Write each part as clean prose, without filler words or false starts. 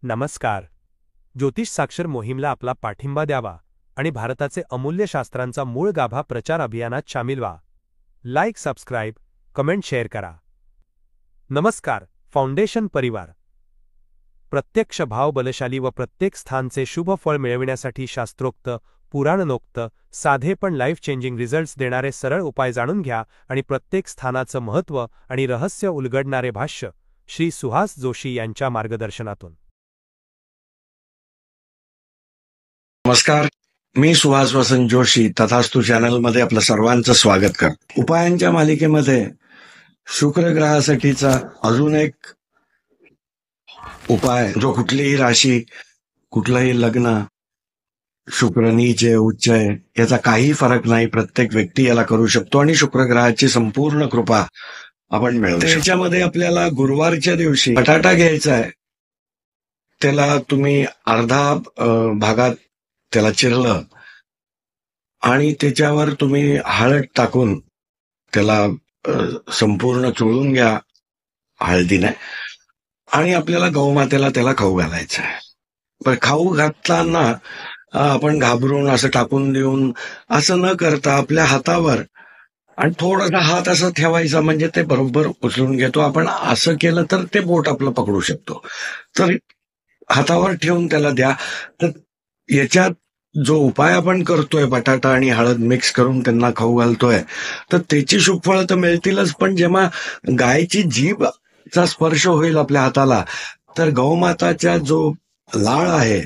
नमस्कार. ज्योतिष साक्षर मोहीमला आपला पाठिंबा द्यावा आणि भारताचे अमूल्य शास्त्रांचा मूळ गाभा प्रचार अभियानात सामील व्हा. लाईक, सबस्क्राईब, कमेंट, शेअर करा. नमस्कार. फाउंडेशन परिवार. प्रत्यक्ष भाव बलशाली व प्रत्येक स्थानचे शुभ फळ मिळविण्यासाठी शास्त्रोक्त, पुराणोक्त, साधे पण लाईफ चेंजिंग रिझल्ट्स देणारे सरळ उपाय जाणून घ्या आणि प्रत्येक स्थानाचं महत्त्व आणि रहस्य उलगडणारे भाष्य श्री सुहास जोशी यांच्या मार्गदर्शनातून. नमस्कार, मी सुहास वसंत जोशी तथास्तु चॅनलमध्ये आपलं सर्वांचं स्वागत करतो. उपायांच्या मालिकेमध्ये शुक्र ग्रहासाठीचा अजून एक उपाय, जो कुठलीही राशी, कुठलंही लग्न, शुक्र नीच आहे, उच्च आहे, याचा काही फरक नाही. प्रत्येक व्यक्ती याला करू शकतो आणि शुक्र ग्रहाची संपूर्ण कृपा आपण मिळवू. त्याच्यामध्ये आपल्याला गुरुवारच्या दिवशी बटाटा घ्यायचा आहे. त्याला तुम्ही अर्धा भागात त्याला चिरलं आणि त्याच्यावर तुम्ही हळद टाकून त्याला संपूर्ण चोळून घ्या हळदीने आणि आपल्याला गौमातेला त्याला खाऊ घालायचं आहे. पण खाऊ घालताना आपण घाबरून असं टाकून देऊन असं न करता आपल्या हातावर आणि थोडासा हात असा ठेवायचा, म्हणजे ते बरोबर उचलून घेतो. आपण असं केलं तर ते बोट आपलं पकडू शकतो. तर हातावर ठेवून त्याला द्या. तर याच्यात जो उपाय आपण करतोय, बटाटा आणि हळद मिक्स करून त्यांना खाऊ घालतोय, तर त्याची शुभफळं तर मिळतीलच, पण जेव्हा गायची जीभचा स्पर्श होईल आपल्या हाताला, तर गौमाताच्या जो लाळ आहे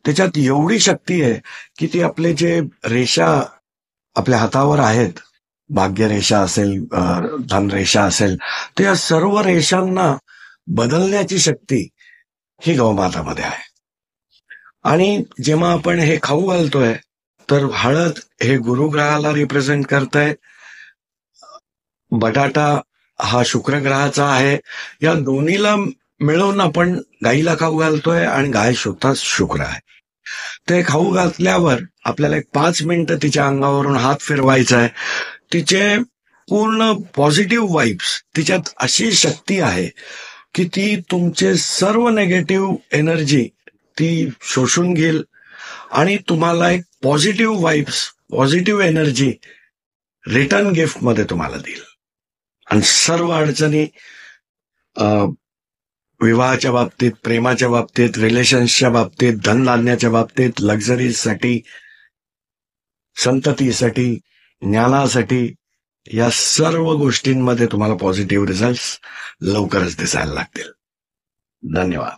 त्याच्यात एवढी शक्ती आहे की ती आपले जे रेषा आपल्या हातावर आहेत, भाग्यरेषा असेल, धनरेषा असेल, तर या सर्व रेषांना बदलण्याची शक्ती ही गौमातामध्ये आहे. आणि जेव्हा आपण हे खाऊ घालतोय, तर हळद हे गुरुग्रहाला रिप्रेझेंट करतंय, बटाटा हा शुक्र ग्रहाचा आहे. या दोन्हीला मिळून आपण गाईला खाऊ घालतोय आणि गाय स्वतः शुक्र आहे. ते खाऊ घातल्यावर आपल्याला 5 मिनिटं तिच्या अंगावरून हात फिरवायचा आहे. तिचे पूर्ण पॉझिटिव्ह वाइब्स, तिच्यात अशी शक्ती आहे की ती तुमचे सर्व नेगेटिव्ह एनर्जी ती शोषून घेईल आणि तुम्हाला एक positive vibes, positive energy return gift मध्ये तुम्हाला देईल. आणि सर्व अडचणी विवाहाच्या बाबतीत, प्रेमाच्या बाबतीत, रिलेशन्सच्या बाबतीत, धनधान्याच्या बाबतीत, लक्झरीसाठी, संततीसाठी, ज्ञानासाठी, या सर्व गोष्टींमध्ये तुम्हाला पॉझिटिव्ह रिझल्ट्स लवकरच दिसायला लागतील. धन्यवाद.